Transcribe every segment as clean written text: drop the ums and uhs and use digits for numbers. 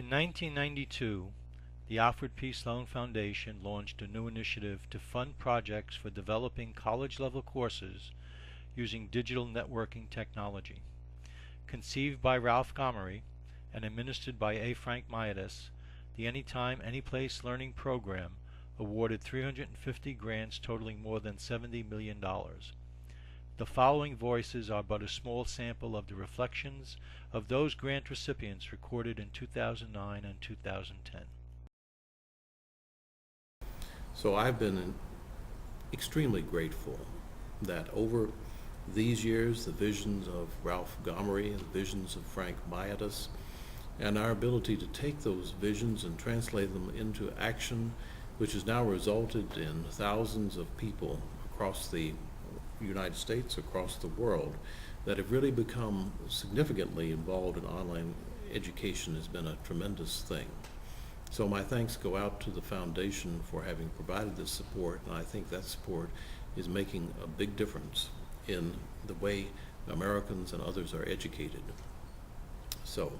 In 1992, the Alfred P. Sloan Foundation launched a new initiative to fund projects for developing college-level courses using digital networking technology. Conceived by Ralph Gomory and administered by Frank Mayadas, the Anytime Anyplace Learning Program awarded 350 grants totaling more than $70 million. The following voices are but a small sample of the reflections of those grant recipients recorded in 2009 and 2010. So I've been extremely grateful that over these years, the visions of Ralph Gomory and the visions of Frank Mayadas, and our ability to take those visions and translate them into action, which has now resulted in thousands of people across the United States, across the world, that have really become significantly involved in online education, has been a tremendous thing. So my thanks go out to the foundation for having provided this support, and I think that support is making a big difference in the way Americans and others are educated. So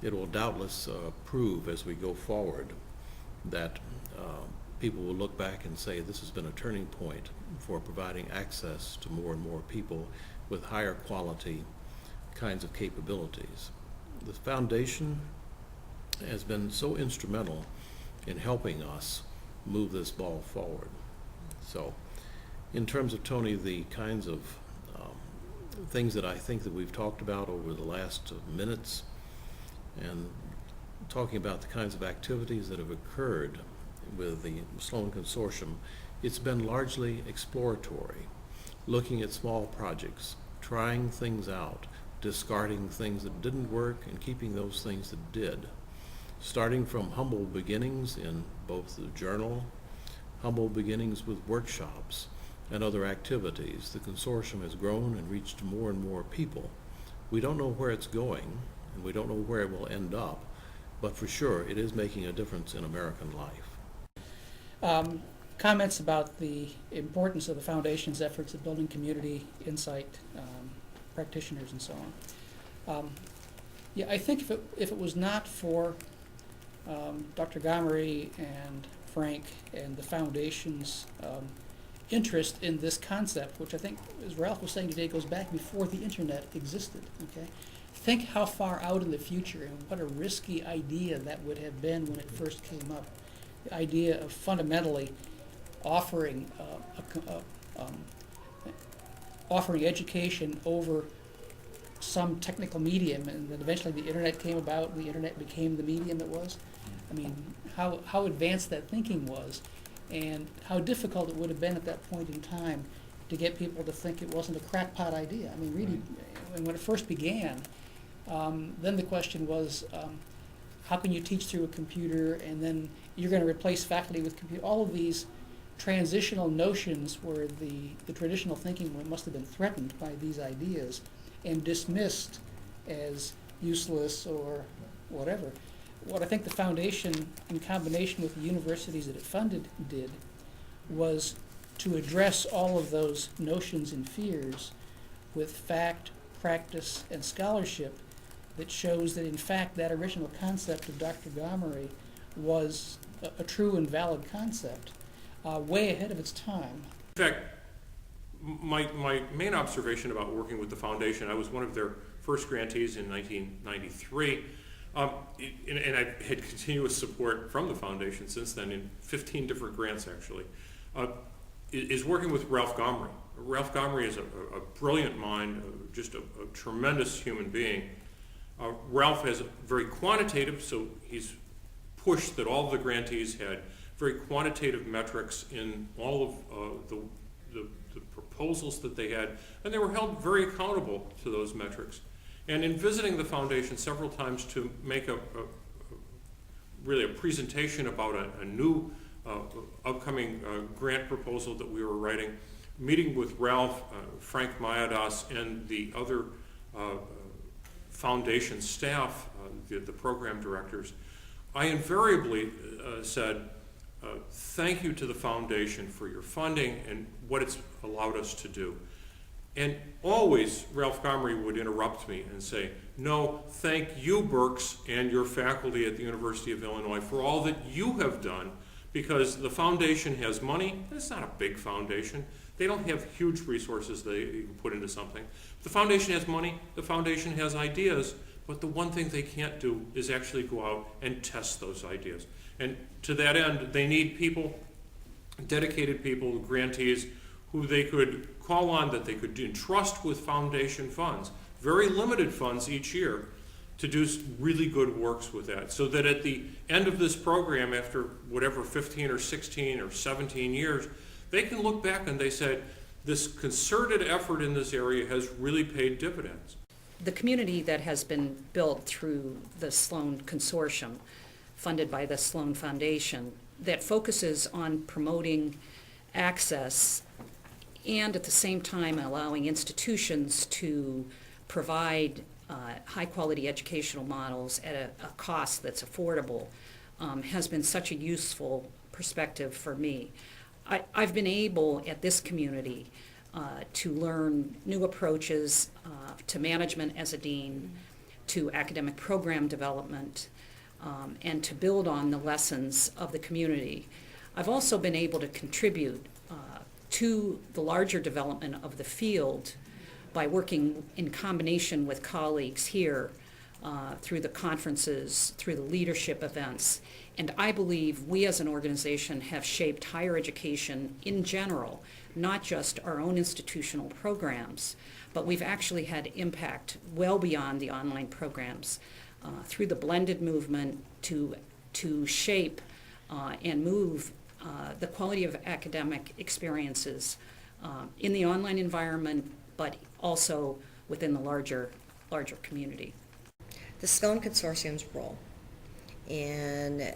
it will doubtless prove as we go forward that people will look back and say this has been a turning point for providing access to more and more people with higher quality kinds of capabilities. The foundation has been so instrumental in helping us move this ball forward. So in terms of, Tony, the kinds of things that I think that we've talked about over the last minutes, and talking about the kinds of activities that have occurred with the Sloan Consortium, it's been largely exploratory, looking at small projects, trying things out, discarding things that didn't work and keeping those things that did. Starting from humble beginnings in both the journal, humble beginnings with workshops and other activities, the consortium has grown and reached more and more people. We don't know where it's going, and we don't know where it will end up, but for sure it is making a difference in American life. Comments about the importance of the Foundation's efforts at building community insight, practitioners and so on. Yeah, I think if it was not for Dr. Gomory and Frank and the Foundation's interest in this concept, which I think, as Ralph was saying today, goes back before the internet existed, okay? Think how far out in the future and what a risky idea that would have been when it first came up. The idea of fundamentally offering offering education over some technical medium, and then eventually the internet came about, the internet became the medium it was. I mean, how advanced that thinking was, and how difficult it would have been at that point in time to get people to think it wasn't a crackpot idea. I mean, really, when it first began, then the question was, how can you teach through a computer, and then you're going to replace faculty with computer? All of these transitional notions where the traditional thinking must have been threatened by these ideas and dismissed as useless or whatever. What I think the Foundation, in combination with the universities that it funded, did was to address all of those notions and fears with fact, practice, and scholarship that shows that, in fact, that original concept of Dr. Gomory was a true and valid concept, way ahead of its time. In fact, my main observation about working with the Foundation, I was one of their first grantees in 1993, and I've had continuous support from the Foundation since then in 15 different grants, actually, is working with Ralph Gomory. Ralph Gomory is a brilliant mind, just a tremendous human being. Ralph is very quantitative, so he's pushed that all of the grantees had very quantitative metrics in all of the proposals that they had, and they were held very accountable to those metrics. And in visiting the Foundation several times to make really a presentation about a new upcoming grant proposal that we were writing, meeting with Ralph, Frank Mayadas, and the other Foundation staff, the program directors, I invariably said, thank you to the Foundation for your funding and what it's allowed us to do. And always Ralph Gomory would interrupt me and say, no, thank you, Berks, and your faculty at the University of Illinois for all that you have done, because the foundation has money, and it's not a big foundation. They don't have huge resources they can put into something. The foundation has money, the foundation has ideas, but the one thing they can't do is actually go out and test those ideas. And to that end, they need people, dedicated people, grantees, who they could call on, that they could entrust with foundation funds, very limited funds each year, to do really good works with that, so that at the end of this program, after whatever 15 or 16 or 17 years, they can look back and they said, this concerted effort in this area has really paid dividends. The community that has been built through the Sloan Consortium, funded by the Sloan Foundation, that focuses on promoting access and at the same time allowing institutions to provide high-quality educational models at a cost that's affordable, has been such a useful perspective for me. I've been able at this community to learn new approaches to management as a dean, to academic program development, and to build on the lessons of the community. I've also been able to contribute to the larger development of the field by working in combination with colleagues here through the conferences, through the leadership events. And I believe we as an organization have shaped higher education in general, not just our own institutional programs, but we've actually had impact well beyond the online programs through the blended movement to shape and move the quality of academic experiences in the online environment, but also within the larger community. The Sloan Consortium's role in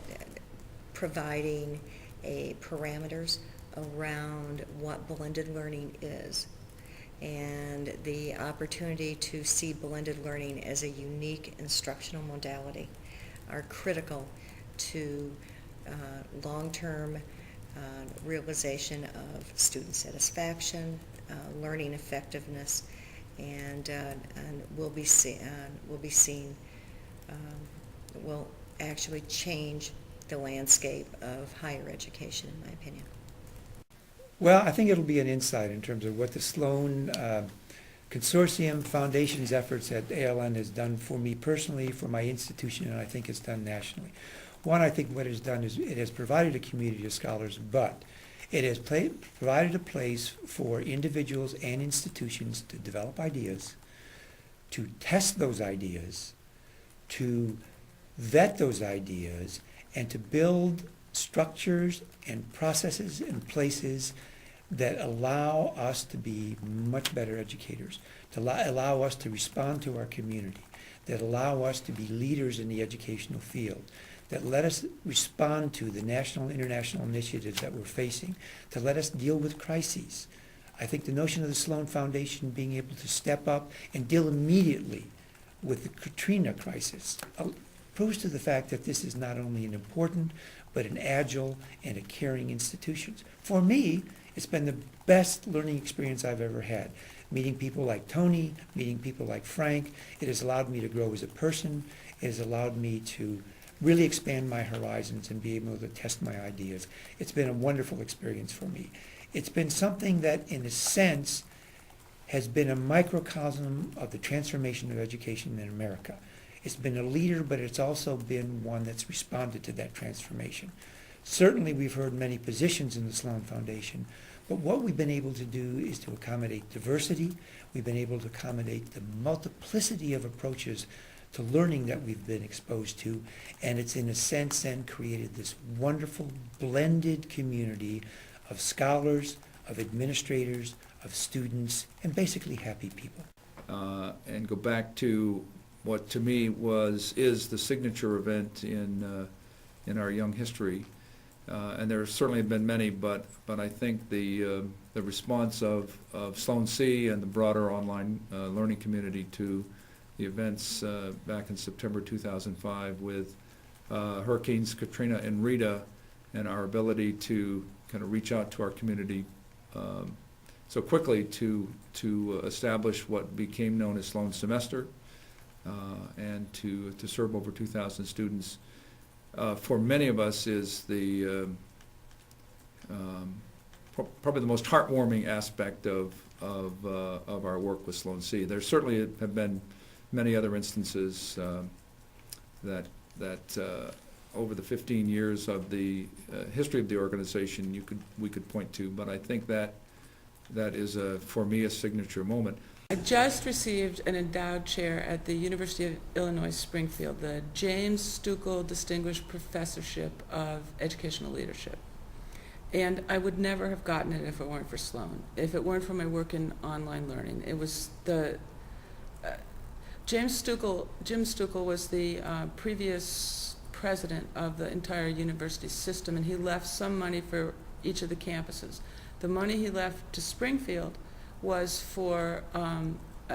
providing parameters around what blended learning is, and the opportunity to see blended learning as a unique instructional modality are critical to long-term realization of student satisfaction, learning effectiveness, and will actually change the landscape of higher education, in my opinion. Well, I think it'll be an insight in terms of what the Sloan Consortium Foundation's efforts at ALN has done for me personally, for my institution, and I think it's done nationally. One, I think what it's done is it has provided a community of scholars, but it has provided a place for individuals and institutions to develop ideas, to test those ideas, to vet those ideas, and to build structures and processes and places that allow us to be much better educators, to allow us to respond to our community, that allow us to be leaders in the educational field, that let us respond to the national and international initiatives that we're facing, to let us deal with crises. I think the notion of the Sloan Foundation being able to step up and deal immediately with the Katrina crisis proves to the fact that this is not only an important, but an agile and a caring institution. For me, it's been the best learning experience I've ever had. Meeting people like Tony, meeting people like Frank, it has allowed me to grow as a person. It has allowed me to really expand my horizons and be able to test my ideas. It's been a wonderful experience for me. It's been something that, in a sense, has been a microcosm of the transformation of education in America. It's been a leader, but it's also been one that's responded to that transformation. Certainly, we've heard many positions in the Sloan Foundation, but what we've been able to do is to accommodate diversity. We've been able to accommodate the multiplicity of approaches to learning that we've been exposed to, and it's in a sense then created this wonderful blended community of scholars, of administrators, of students, and basically happy people. And go back to what to me is the signature event in our young history, and there have certainly been many, but I think the response of Sloan C and the broader online learning community to the events back in September 2005 with Hurricanes Katrina and Rita, and our ability to kind of reach out to our community so quickly to establish what became known as Sloan Semester, and to serve over 2,000 students. For many of us is the probably the most heartwarming aspect of our work with Sloan C. There certainly have been many other instances that over the 15 years of the history of the organization we could point to, but I think that is for me a signature moment. I just received an endowed chair at the University of Illinois Springfield, the James Stuckel Distinguished Professorship of Educational Leadership. And I would never have gotten it if it weren't for Sloan, if it weren't for my work in online learning. It was the Jim Stuckel was the previous president of the entire university system, and he left some money for each of the campuses. The money he left to Springfield was for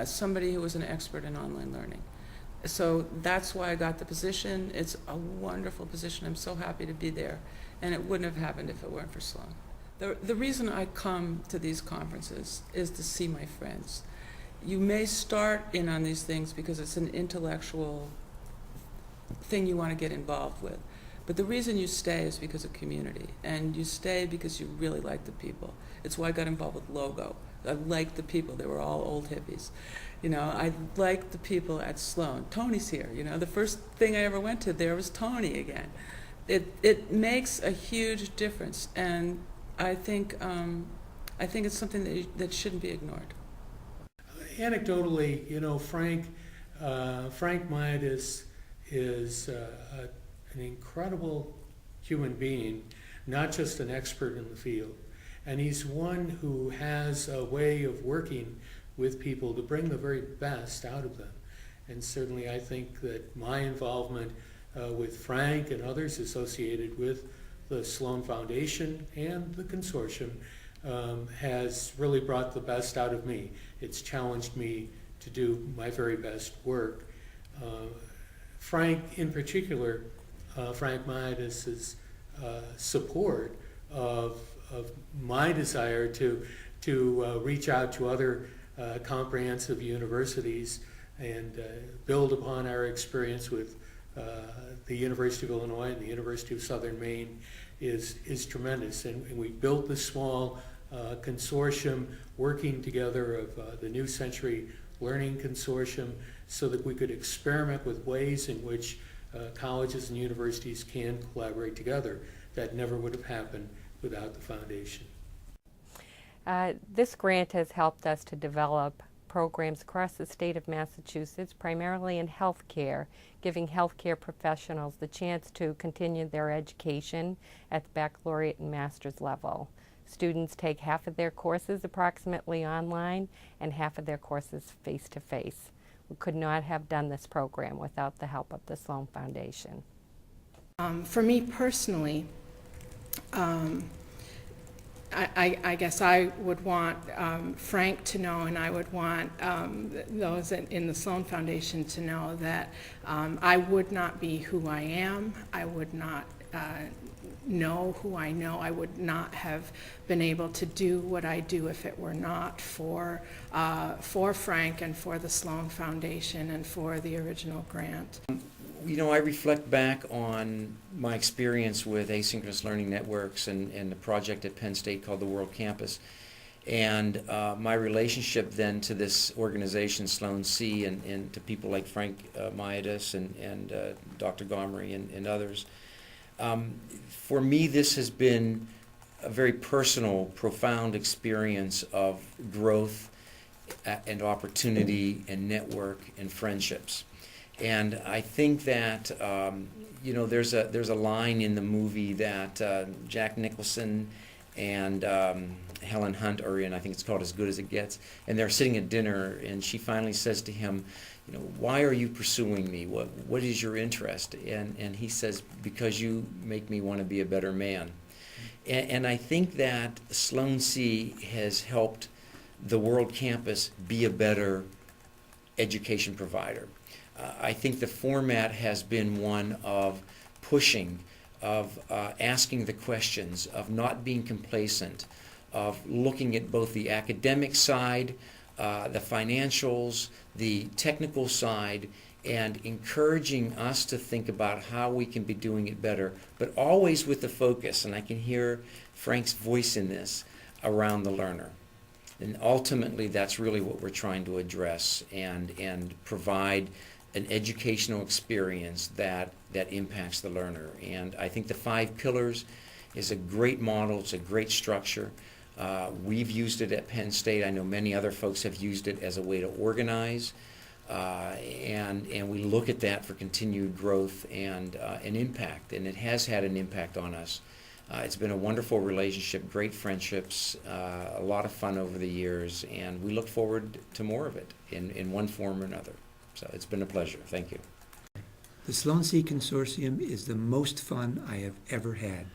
somebody who was an expert in online learning. So that's why I got the position. It's a wonderful position. I'm so happy to be there. And it wouldn't have happened if it weren't for Sloan. The reason I come to these conferences is to see my friends. You may start in on these things because it's an intellectual thing you want to get involved with. But the reason you stay is because of community. And you stay because you really like the people. It's why I got involved with Logo. I liked the people. They were all old hippies. You know, I liked the people at Sloan. Tony's here. You know, the first thing I ever went to there was Tony again. It makes a huge difference, and I think it's something that shouldn't be ignored. Anecdotally, you know, Frank Mayadas is an incredible human being, not just an expert in the field. And he's one who has a way of working with people to bring the very best out of them. And certainly I think that my involvement with Frank and others associated with the Sloan Foundation and the Consortium has really brought the best out of me. It's challenged me to do my very best work. Frank, in particular, Frank Mayadas' support of my desire to reach out to other comprehensive universities and build upon our experience with the University of Illinois and the University of Southern Maine is tremendous. And we built this small consortium working together of the New Century Learning Consortium so that we could experiment with ways in which colleges and universities can collaborate together. That never would have happened without the foundation. This grant has helped us to develop programs across the state of Massachusetts, primarily in healthcare, giving healthcare professionals the chance to continue their education at the baccalaureate and master's level. Students take half of their courses approximately online and half of their courses face-to-face. We could not have done this program without the help of the Sloan Foundation. For me personally, I guess I would want Frank to know, and I would want those in the Sloan Foundation to know that I would not be who I am. I would not know who I know. I would not have been able to do what I do if it were not for Frank and for the Sloan Foundation and for the original grant. You know, I reflect back on my experience with asynchronous learning networks and the project at Penn State called the World Campus, and my relationship then to this organization, Sloan C, and to people like Frank Mayadas and Dr. Gomory and others. For me, this has been a very personal, profound experience of growth and opportunity and network and friendships. And I think that you know, there's a line in the movie that Jack Nicholson and Helen Hunt are in. I think it's called As Good as It Gets. And they're sitting at dinner, and she finally says to him, you know, why are you pursuing me? What is your interest? And he says, because you make me want to be a better man. And I think that Sloan C has helped the World Campus be a better education provider. I think the format has been one of pushing, of asking the questions, of not being complacent, of looking at both the academic side, the financials, the technical side, and encouraging us to think about how we can be doing it better, but always with the focus, and I can hear Frank's voice in this, around the learner. And ultimately, that's really what we're trying to address and provide an educational experience that impacts the learner. And I think the 5 pillars is a great model. It's a great structure. We've used it at Penn State. I know many other folks have used it as a way to organize. And we look at that for continued growth and an impact, and it has had an impact on us. It's been a wonderful relationship, great friendships, a lot of fun over the years, and we look forward to more of it in one form or another. So it's been a pleasure. Thank you. The Sloan C Consortium is the most fun I have ever had.